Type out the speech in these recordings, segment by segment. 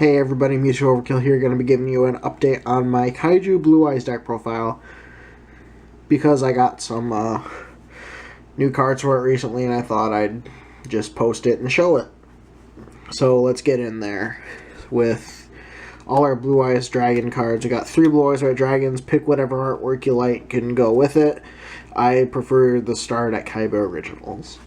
Hey everybody, Mutual Overkill here, going to be giving you an update on my Kaiju Blue Eyes deck profile because I got some new cards for it recently and I thought I'd just post it and show it. So let's get in there with all our Blue Eyes Dragon cards. We got 3 Blue Eyes White Dragons. Pick whatever artwork you like and go with it. I prefer the Star Deck Kaiju Originals.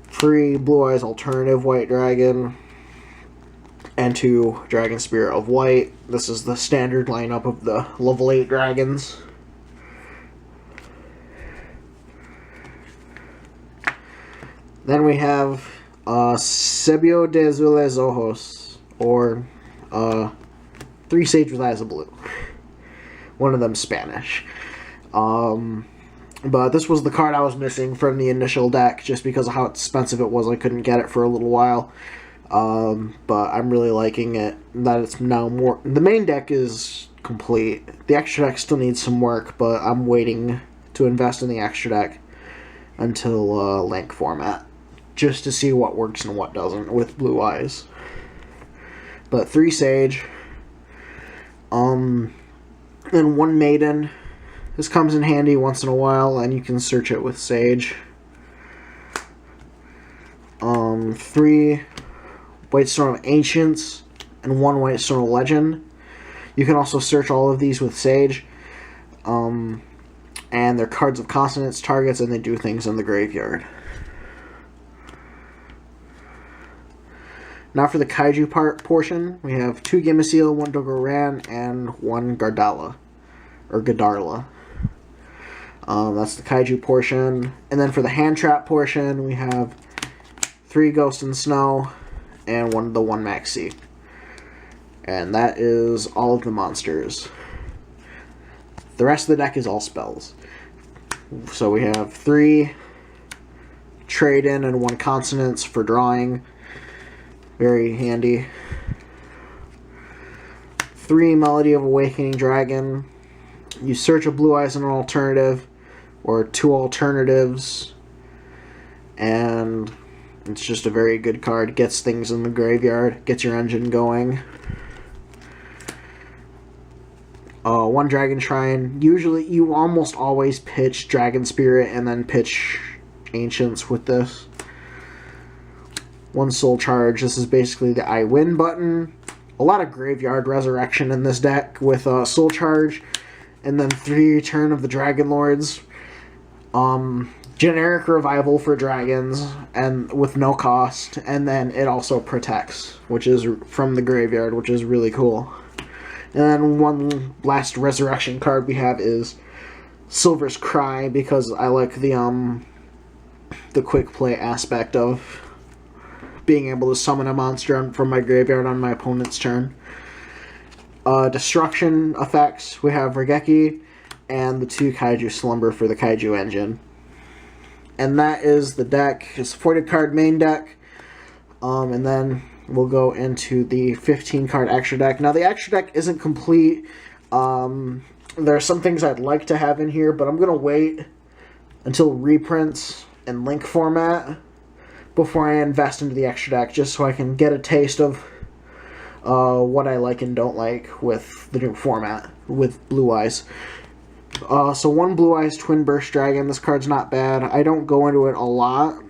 3 Blue Eyes Alternative White Dragon. And 2 Dragon Spirit of White. This is the standard lineup of the level 8 dragons. Then we have Sebio de Azules Ojos, or 3 Sage with Eyes of Blue. One of them Spanish. But this was the card I was missing from the initial deck, just because of how expensive it was. I couldn't get it for a little while. But I'm really liking it, that it's now more... The main deck is complete. The extra deck still needs some work, but I'm waiting to invest in the extra deck until Link format, just to see what works and what doesn't with Blue Eyes. But 3 Sage, and 1 Maiden. This comes in handy once in a while, and you can search it with Sage. 3 White Stone of Ancients, and 1 White Stone of Legend. You can also search all of these with Sage. And they're cards of consonants, targets, and they do things in the graveyard. Now for the Kaiju portion, we have 2 Gameciel, 1 Dogoran, and 1 Gardala. Or Gadarla. That's the Kaiju portion. And then for the Hand Trap portion, we have 3 Ghost and Snow, and the 1 Maxi. And that is all of the monsters. The rest of the deck is all spells. So we have 3 Trade-In and 1 Consonants for drawing. Very handy. 3 Melody of Awakening Dragon. You search a Blue Eyes and an alternative, or 2 alternatives, and it's just a very good card. Gets things in the graveyard, gets your engine going. 1 Dragon Shrine. Usually, you almost always pitch Dragon Spirit and then pitch Ancients with this. 1 Soul Charge. This is basically the I Win button. A lot of Graveyard Resurrection in this deck with Soul Charge. And then 3 Return of the Dragon Lords. Generic Revival for dragons, and with no cost, and then it also protects, which is from the graveyard, which is really cool. And then 1 last resurrection card we have is Silver's Cry, because I like the quick play aspect of being able to summon a monster from my graveyard on my opponent's turn. Destruction effects, we have Regeki and the 2 Kaiju Slumber for the Kaiju engine. And that is the deck. It's a 40-card main deck. And then we'll go into the 15-card extra deck. Now, the extra deck isn't complete. There are some things I'd like to have in here, but I'm going to wait until reprints and Link format before I invest into the extra deck, just so I can get a taste of what I like and don't like with the new format, with Blue Eyes. So 1 Blue Eyes Twin Burst Dragon. This card's not bad. I don't go into it a lot,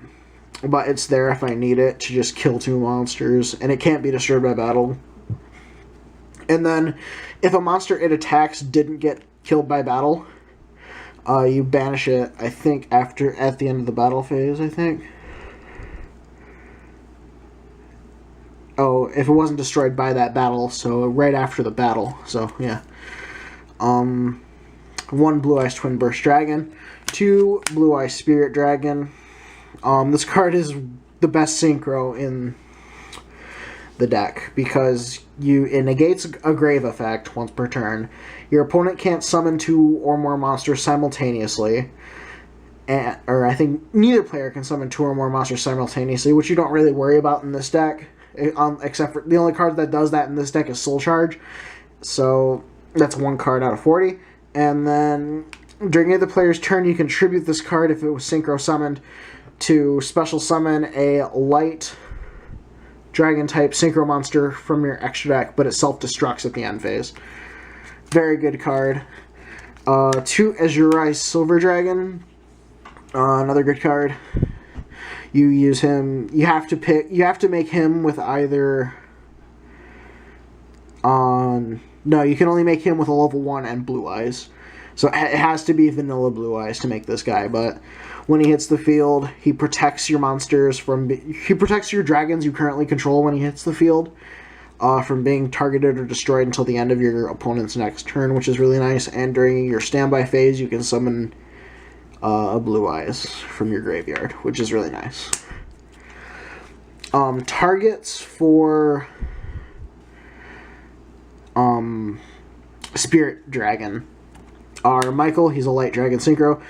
but it's there if I need it to just kill 2 monsters, and it can't be destroyed by battle. And then, if a monster it attacks didn't get killed by battle, you banish it, I think, at the end of the battle phase, I think. Oh, if it wasn't destroyed by that battle, so right after the battle, so, yeah. 1 Blue Eyes Twin Burst Dragon, 2 Blue Eyes Spirit Dragon. This card is the best synchro in the deck because it negates a grave effect once per turn. Your opponent can't summon 2 or more monsters simultaneously. Or I think neither player can summon 2 or more monsters simultaneously, which you don't really worry about in this deck. Except for the only card that does that in this deck is Soul Charge. So that's 1 card out of 40. And then during either player's turn, you can tribute this card if it was synchro summoned to special summon a light Dragon-type Synchro monster from your extra deck, but it self-destructs at the end phase. Very good card. 2 Azurai Silver Dragon. Another good card. You use him. You have to make him with either. No, you can only make him with a level 1 and Blue Eyes. So it has to be vanilla Blue Eyes to make this guy. But when he hits the field, he protects your monsters from. He protects your dragons you currently control when he hits the field from being targeted or destroyed until the end of your opponent's next turn, which is really nice. And during your standby phase, you can summon a Blue Eyes from your graveyard, which is really nice. Targets for Spirit Dragon are Michael. He's a light dragon synchro.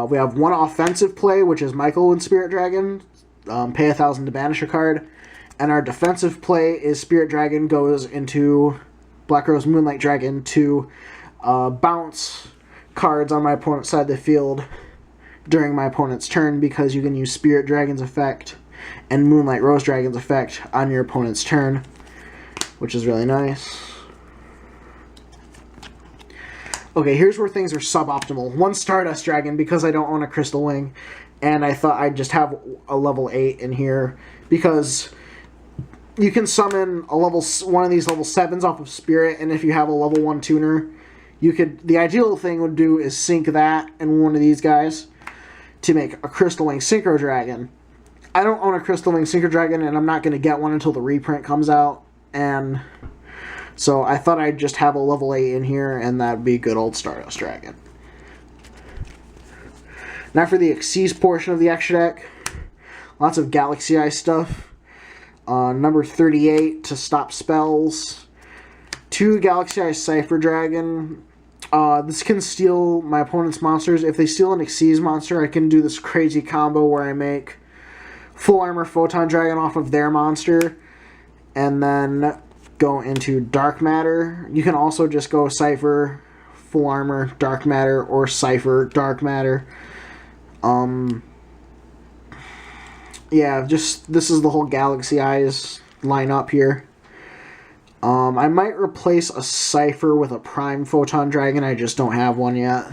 We have one offensive play, which is Michael and Spirit Dragon. Pay 1,000 to banish a card. And our defensive play is Spirit Dragon goes into Black Rose Moonlight Dragon to bounce cards on my opponent's side of the field during my opponent's turn, because you can use Spirit Dragon's effect and Moonlight Rose Dragon's effect on your opponent's turn, which is really nice. Okay, here's where things are suboptimal. One Stardust Dragon, because I don't own a Crystal Wing, and I thought I'd just have a level 8 in here, because you can summon one of these level 7s off of Spirit, and if you have a level 1 tuner, you could. The ideal thing would do is sync that and one of these guys to make a Crystal Wing Synchro Dragon. I don't own a Crystal Wing Synchro Dragon, and I'm not going to get one until the reprint comes out, and so I thought I'd just have a level 8 in here, and that'd be good old Stardust Dragon. Now for the Xyz portion of the extra deck. Lots of Galaxy Eye stuff. Number 38 to stop spells. 2 Galaxy Eye Cypher Dragon. This can steal my opponent's monsters. If they steal an Xyz monster, I can do this crazy combo where I make Full Armor Photon Dragon off of their monster, and then go into Dark Matter. You can also just go Cypher, Full Armor, Dark Matter, or Cypher, Dark Matter. Yeah, just this is the whole Galaxy Eyes lineup here. I might replace a Cypher with a Prime Photon Dragon. I just don't have one yet.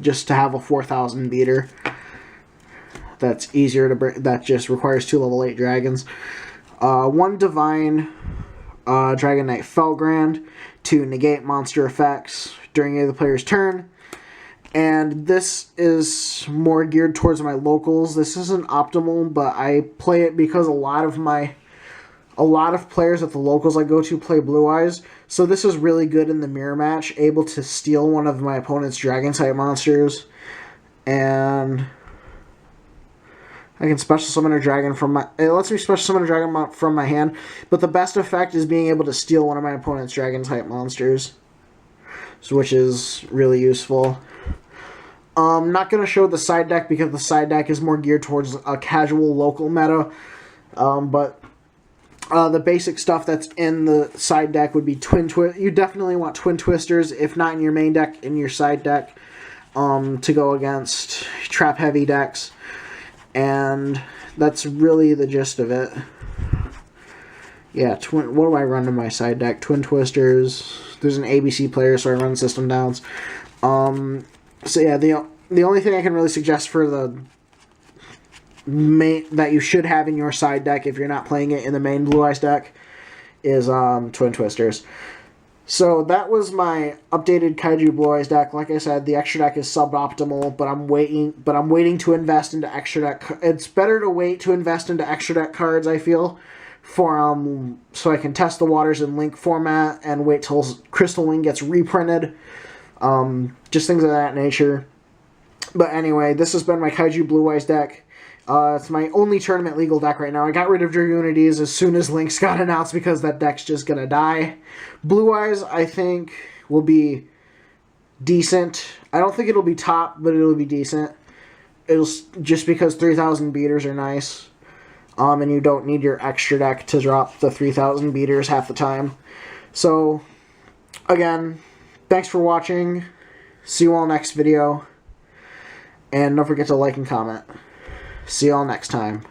Just to have a 4,000 beater. That's easier to bring. That just requires 2 level 8 dragons. 1 Divine Dragon Knight Felgrand to negate monster effects during the player's turn. And this is more geared towards my locals. This isn't optimal, but I play it because a lot of players at the locals I go to play Blue Eyes. So this is really good in the mirror match, able to steal one of my opponent's dragon-type monsters. And I can special summon a dragon from my... It lets me special summon a dragon from my hand, but the best effect is being able to steal one of my opponent's dragon-type monsters, which is really useful. I'm not going to show the side deck because the side deck is more geared towards a casual local meta, but the basic stuff that's in the side deck would be Twin Twist. You definitely want Twin Twisters, if not in your main deck, in your side deck, to go against trap-heavy decks. And that's really the gist of it. Yeah, what do I run in my side deck? Twin Twisters. There's an ABC player, so I run System Downs. So yeah, the only thing I can really suggest for the main that you should have in your side deck if you're not playing it in the main Blue Eyes deck is Twin Twisters. So that was my updated Kaiju Blue Eyes deck. Like I said, the extra deck is suboptimal, but I'm waiting to invest into extra deck. It's better to wait to invest into extra deck cards, I feel, for so I can test the waters in Link format and wait till Crystal Wing gets reprinted. Just things of that nature. But anyway, this has been my Kaiju Blue Eyes deck. It's my only tournament legal deck right now. I got rid of Dragoonides as soon as Links got announced because that deck's just gonna die. Blue Eyes, I think, will be decent. I don't think it'll be top, but it'll be decent. It'll just because 3,000 beaters are nice. And you don't need your extra deck to drop the 3,000 beaters half the time. So, again, thanks for watching. See you all next video. And don't forget to like and comment. See you all next time.